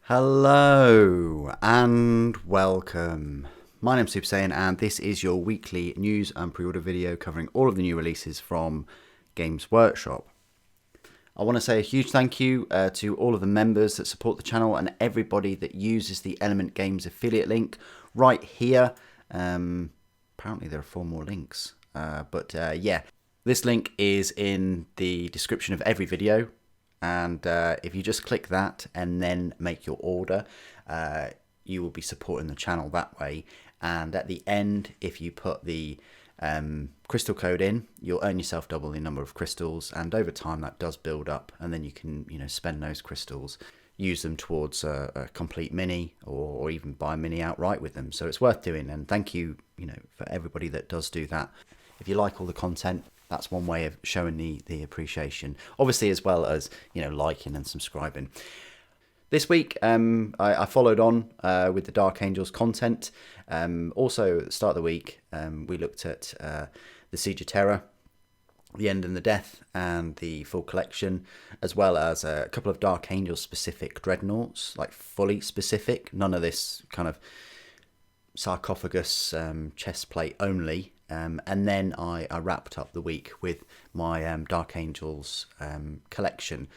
Hello and welcome. My name's Super Saiyan and this is your weekly news and pre-order video covering all of the new releases from Games Workshop. I want to say a huge thank you to all of the members that support the channel and everybody that uses the Element Games affiliate link right here. Apparently there are 4 more links, but yeah, this link is in the description of every video. And if you just click that and then make your order, you will be supporting the channel that way. And at the end, if you put the crystal code in, you'll earn yourself double the number of crystals. And over time, that does build up. And then you can, spend those crystals, use them towards a complete mini, or even buy a mini outright with them. So it's worth doing. And thank you, for everybody that does do that. If you like all the content, that's one way of showing the appreciation. Obviously, as well as, liking and subscribing. This week, I followed on with the Dark Angels content. Also, at the start of the week, we looked at the Siege of Terror, the End and the Death, and the full collection, as well as a couple of Dark Angels specific dreadnoughts, like fully specific. None of this kind of sarcophagus chest plate only. And then I wrapped up the week with my Dark Angels collection.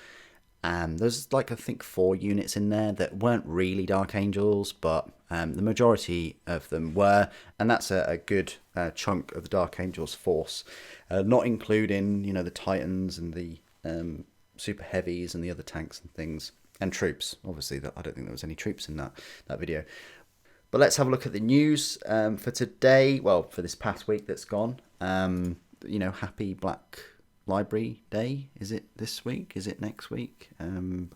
And there's I think 4 units in there that weren't really Dark Angels, but the majority of them were. And that's a good chunk of the Dark Angels force, not including, the Titans and the super heavies and the other tanks and things. And troops, obviously. I don't think there was any troops in that video. But let's have a look at the news for today. Well, for this past week that's gone. Happy Black Library Day. Is it this week? Is it next week? I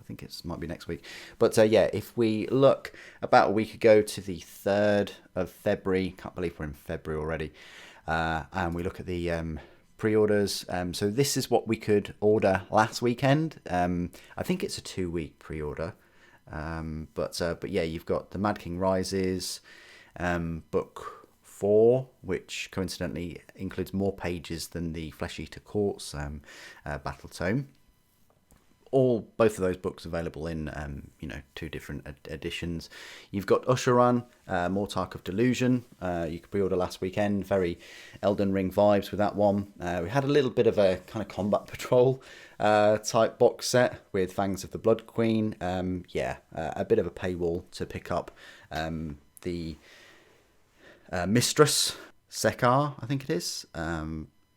think it might be next week. But yeah, if we look about a week ago to the 3rd of February, can't believe we're in February already, and we look at the pre-orders. So this is what we could order last weekend. I think it's a 2-week pre-order. But yeah, you've got the Mad King Rises, book 4, which coincidentally includes more pages than the Flesh Eater Courts battle tome. Both of those books available in 2 different editions. You've got Usheran, Mortarch of Delusion. You could pre-order last weekend. Very Elden Ring vibes with that one. We had a little bit of a kind of combat patrol type box set with Fangs of the Blood Queen. A bit of a paywall to pick up. The Mistress Sekar, I think it is.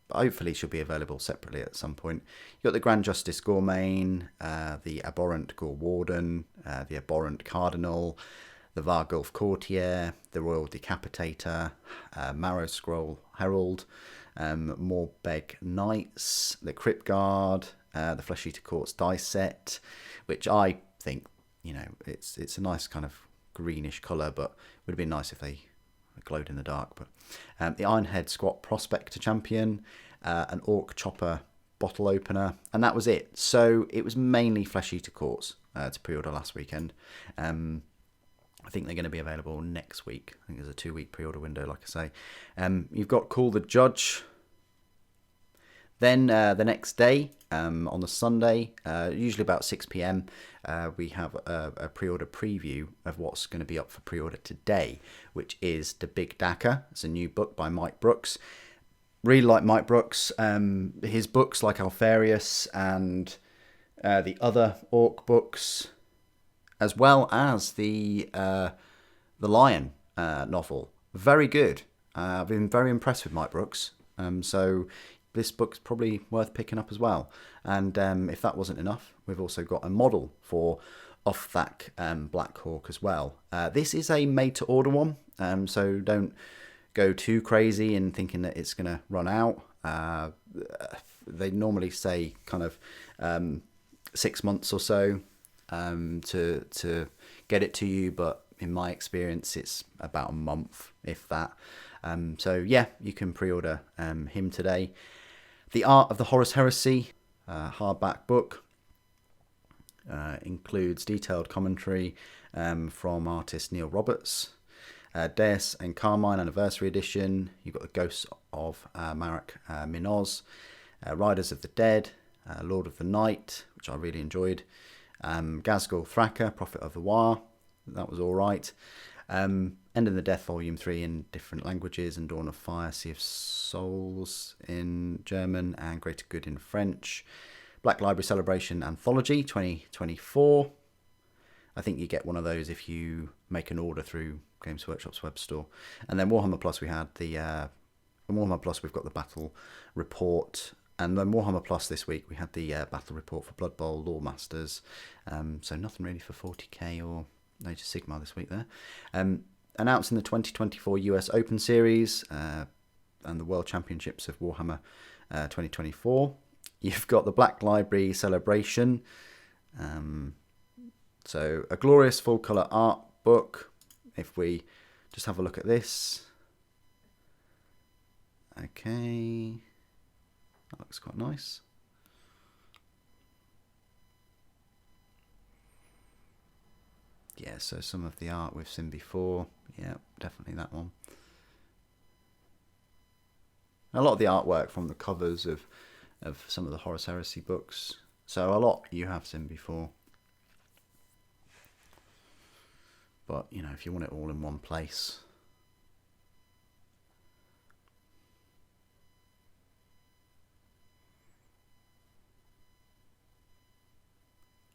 Hopefully she'll be available separately at some point. You've got the Grand Justice Gormain, the Abhorrent Gore Warden, the Abhorrent Cardinal, the Vargulf Courtier, the Royal Decapitator, Marrow Scroll Herald, Morbeg Knights, the Crypt Guard, the Flesh Eater Courts die set, which I think, it's a nice kind of greenish colour, but it would have been nice if they glowed in the dark. But the Ironhead Squat Prospector Champion, an Orc Chopper bottle opener, and that was it. So it was mainly Flesh Eater Courts to pre-order last weekend. I think they're going to be available next week. I think there's a 2-week pre-order window, like I say. You've got Call the Judge. Then the next day, on the Sunday, usually about 6 p.m, we have a pre-order preview of what's going to be up for pre-order today, which is The Big Daka. It's a new book by Mike Brooks. Really like Mike Brooks. His books like Alfarius and the other Orc books, as well as the Lion novel. Very good. I've been very impressed with Mike Brooks. So this book's probably worth picking up as well. And if that wasn't enough, we've also got a model for Othak Black Hawk as well. This is a made-to-order one, so don't go too crazy in thinking that it's going to run out. They normally say kind of 6 months or so to get it to you, but in my experience, it's about a month, if that. So yeah, you can pre-order him today. The Art of the Horus Heresy hardback book includes detailed commentary from artist Neil Roberts. Deus and Carmine Anniversary Edition. You've got the Ghosts of Marek Minoz. Riders of the Dead. Lord of the Night, which I really enjoyed. Gazgul Thraka, Prophet of the War, that was all right. End of the Death Volume 3 in different languages, and Dawn of Fire, Sea of Souls in German, and Greater Good in French. Black Library Celebration Anthology 2024. I think you get one of those if you make an order through Games Workshop's web store. And then Warhammer Plus, we had the Warhammer Plus, we've got the Battle Report. And then Warhammer Plus this week, we had the Battle Report for Blood Bowl, Lore Masters. So nothing really for 40k or Age of Sigmar this week there. Announcing the 2024 US Open Series and the World Championships of Warhammer 2024. You've got the Black Library Celebration. So a glorious full colour art book. If we just have a look at this. Okay. That looks quite nice. Yeah, so some of the art we've seen before. Yeah, definitely that one. A lot of the artwork from the covers of some of the Horus Heresy books. So a lot you have seen before. But, you know, if you want it all in one place.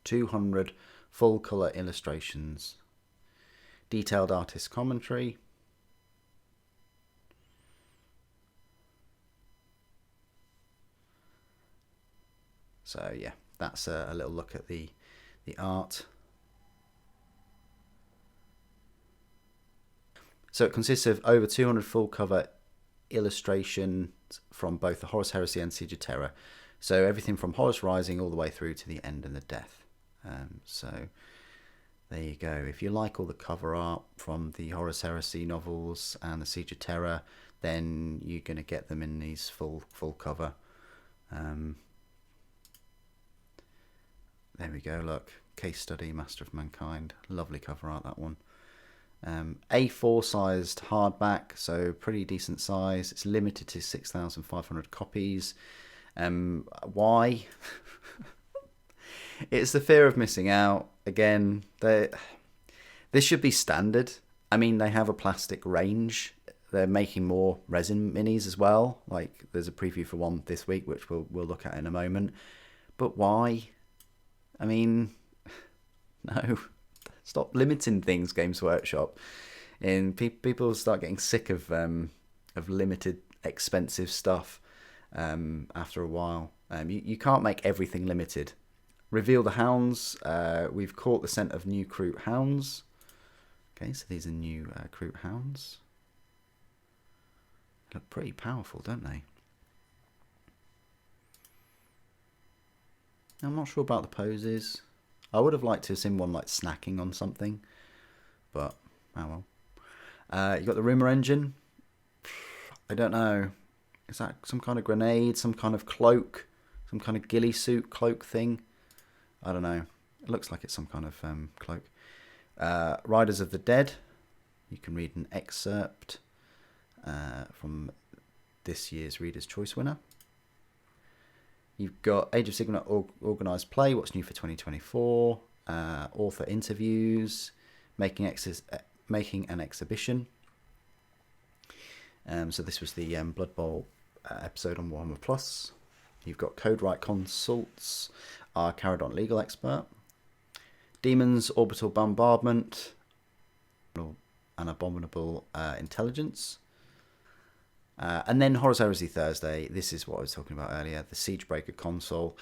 .200 full colour illustrations. Detailed artist commentary. So yeah, that's a little look at the art. So it consists of over 200 full cover illustrations from both the Horus Heresy and Siege of Terror. So everything from Horus Rising all the way through to the End and the Death. So there you go. If you like all the cover art from the Horus Heresy novels and the Siege of Terror, then you're going to get them in these full cover. There we go, look. Case Study, Master of Mankind. Lovely cover art, that one. A4 sized hardback, so pretty decent size. It's limited to 6,500 copies. Why? It's the fear of missing out. Again, this should be standard. I mean, they have a plastic range. They're making more resin minis as well. Like, there's a preview for one this week, which we'll look at in a moment. But why? I mean, no. Stop limiting things, Games Workshop. And people start getting sick of limited, expensive stuff after a while. You can't make everything limited. Reveal the hounds. We've caught the scent of new Kroot hounds. Okay, so these are new Kroot hounds. They look pretty powerful, don't they? I'm not sure about the poses. I would have liked to have seen one like snacking on something, but oh well. You got the Rumour Engine. I don't know. Is that some kind of grenade, some kind of cloak, some kind of ghillie suit cloak thing? I don't know. It looks like it's some kind of cloak. Riders of the Dead. You can read an excerpt from this year's Reader's Choice winner. You've got Age of Sigmar Organised Play, what's new for 2024, author interviews, making an exhibition. So this was the Blood Bowl episode on Warhammer Plus. You've got Code Right Consults, our Caradon legal expert, Demons Orbital Bombardment, and Abominable Intelligence. And then Horus Heresy Thursday. This is what I was talking about earlier, the Siegebreaker console.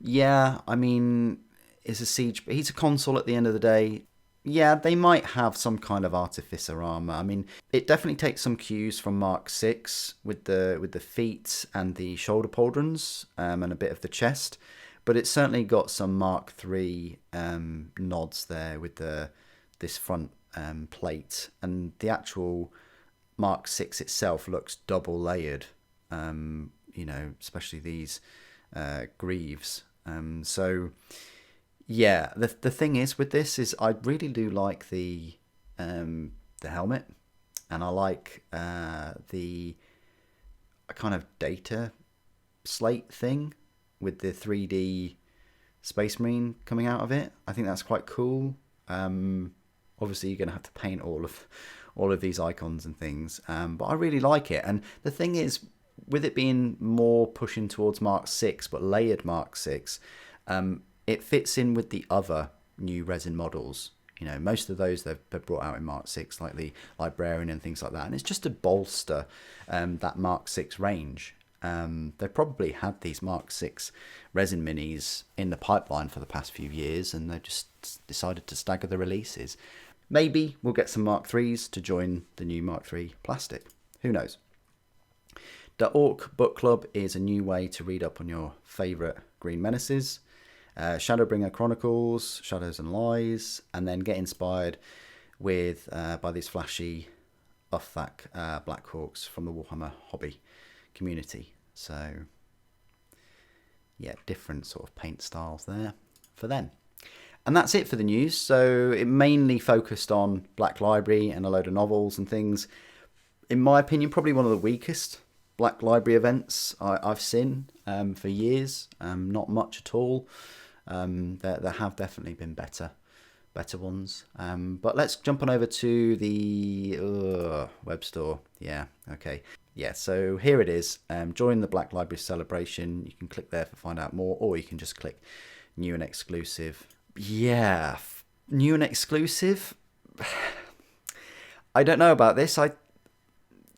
Yeah, I mean, he's a console at the end of the day. Yeah, they might have some kind of artificer armor. I mean, it definitely takes some cues from Mark 6 with the feet and the shoulder pauldrons and a bit of the chest, but it's certainly got some Mark 3 nods there with this front plate, and the actual Mark 6 itself looks double layered, especially these greaves. So yeah, the thing is with this is I really do like the helmet, and I like the kind of data slate thing with the 3D Space Marine coming out of it. I think that's quite cool. Obviously, you're going to have to paint all of these icons and things, but I really like it. And the thing is, with it being more pushing towards Mark 6, but layered Mark 6, it fits in with the other new resin models. You know, most of those they've brought out in Mark 6, like the Librarian and things like that. And it's just to bolster that Mark 6 range. They probably had these Mark 6 resin minis in the pipeline for the past few years, and they've just decided to stagger the releases. Maybe we'll get some Mark 3s to join the new Mark 3 plastic. Who knows? The Orc Book Club is a new way to read up on your favourite Green Menaces. Shadowbringer Chronicles, Shadows and Lies, and then get inspired with by these flashy Uthak Black Hawks from the Warhammer hobby community. So yeah, different sort of paint styles there for them. And that's it for the news. So it mainly focused on Black Library and a load of novels and things. In my opinion, probably one of the weakest Black Library events I've seen for years. Not much at all. There have definitely been better ones. But let's jump on over to the web store. Yeah, okay. Yeah, so here it is. Join the Black Library celebration. You can click there to find out more, or you can just click new and exclusive. Yeah, new and exclusive. I don't know about this. I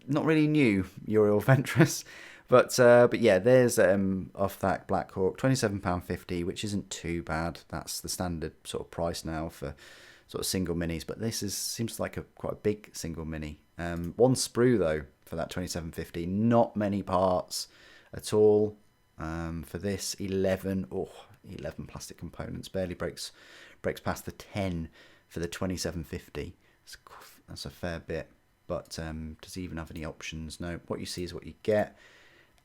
not really new Uriel Ventress, but yeah, there's off that Black Hawk, £27.50, which isn't too bad. That's the standard sort of price now for sort of single minis. But this seems like quite a big single mini. One sprue though for that £27.50. Not many parts at all. For this 11 plastic components, barely breaks past the 10 for the £27.50. That's a fair bit. But does he even have any options? No. What you see is what you get.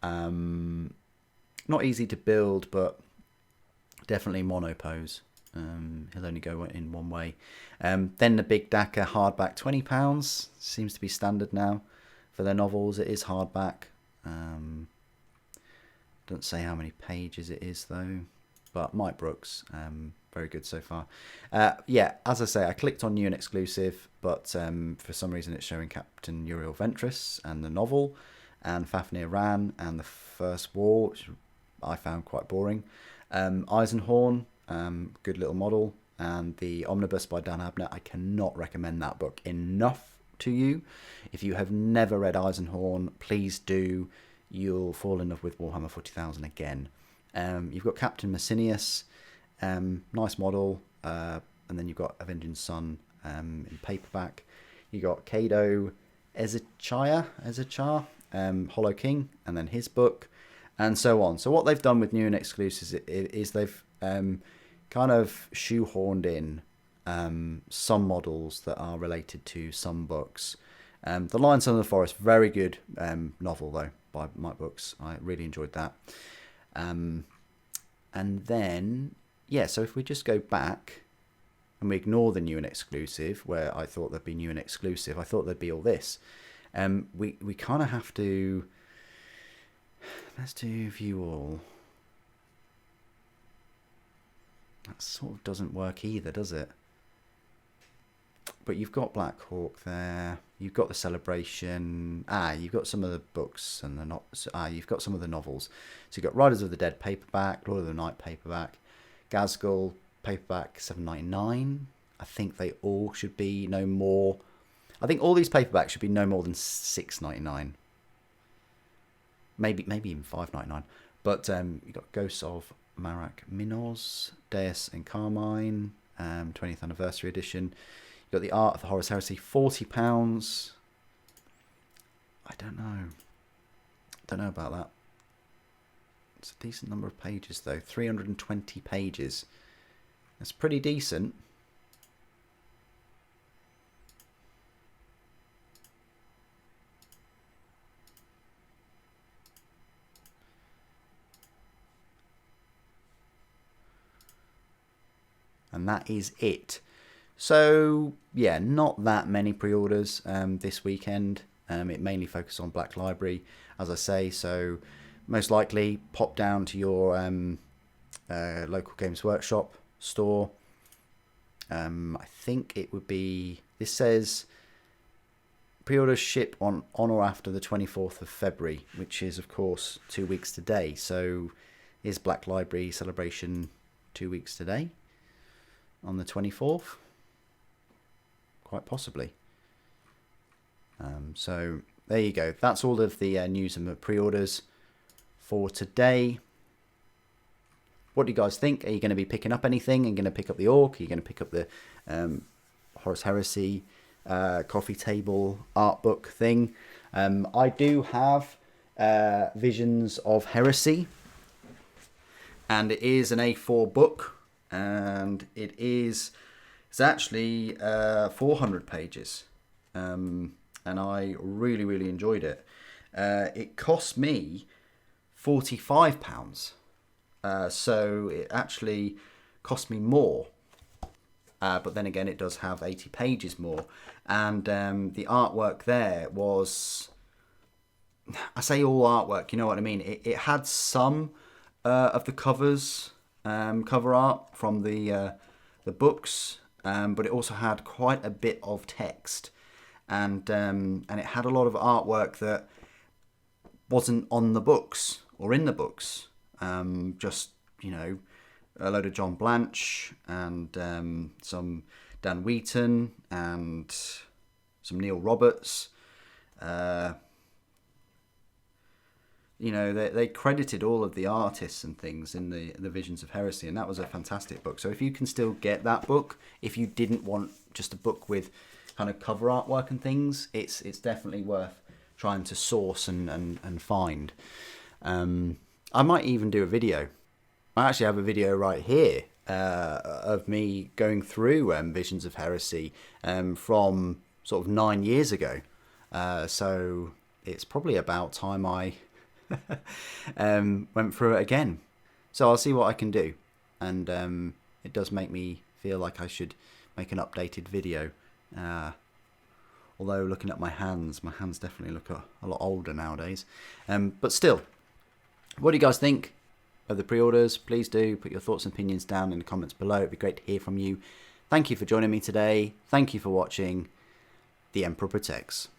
Not easy to build, but definitely monopose. He'll only go in one way. Then the Big Daka hardback, £20. Seems to be standard now for their novels. It is hardback. Don't say how many pages it is though. But Mike Brooks, very good so far. Yeah, as I say, I clicked on new and exclusive, but for some reason it's showing Captain Uriel Ventress and the novel, and Fafnir Ran and the First War, which I found quite boring. Eisenhorn, good little model, and the Omnibus by Dan Abnett. I cannot recommend that book enough to you. If you have never read Eisenhorn, please do. You'll fall in love with Warhammer 40,000 again. You've got Captain Messinius, nice model, and then you've got Avenging Sun in paperback. You got Kado Ezechar, Hollow King, and then his book, and so on. So what they've done with new and exclusives is they've kind of shoehorned in some models that are related to some books. The Lion, Son of the Forest, very good novel though by Mike Brooks. I really enjoyed that. And then, yeah, so if we just go back and we ignore the new and exclusive, where I thought there'd be new and exclusive, I thought there'd be all this. We kind of have to, let's do view all. That sort of doesn't work either, does it? But you've got Black Hawk there. You've got the celebration. You've got some of the books and you've got some of the novels. So you've got Riders of the Dead paperback, Lord of the Night paperback, Gazgul paperback, $7.99. I think they all should be no more. I think all these paperbacks should be no more than $6.99. Maybe even $5.99. But you've got Ghosts of Marak Minos, Deus and Carmine, 20th anniversary edition. You've got the Art of the Horus Heresy, £40. I don't know about that. It's a decent number of pages though, 320 pages. That's pretty decent. And that is it. So yeah, not that many pre-orders this weekend. It mainly focused on Black Library, as I say. So most likely pop down to your local Games Workshop store. I think it would be, this says pre-orders ship on or after the 24th of February, which is of course 2 weeks today. So is Black Library Celebration 2 weeks today on the 24th? Quite possibly. So there you go. That's all of the news and the pre-orders for today. What do you guys think? Are you going to be picking up anything? Are you going to pick up the Orc? Are you going to pick up the Horus Heresy coffee table art book thing? I do have Visions of Heresy, and it is an A4 book, and it's actually 400 pages, and I really enjoyed it. It cost me £45. So it actually cost me more, but then again it does have 80 pages more, and the artwork there was, I say all artwork, you know what I mean, it had some of the covers, cover art from the books, but it also had quite a bit of text, and it had a lot of artwork that wasn't on the books or in the books. Just, you know, a load of John Blanche and some Dan Wheaton and some Neil Roberts. You know, they credited all of the artists and things in the Visions of Heresy, and that was a fantastic book. So if you can still get that book, if you didn't want just a book with kind of cover artwork and things, it's definitely worth trying to source and find. I might even do a video. I actually have a video right here of me going through Visions of Heresy from sort of 9 years ago. So it's probably about time I went through it again. So I'll see what I can do. And it does make me feel like I should make an updated video. Although looking at my hands definitely look a lot older nowadays. But still, what do you guys think of the pre-orders? Please do put your thoughts and opinions down in the comments below. It'd be great to hear from you. Thank you for joining me today. Thank you for watching. The Emperor Protects.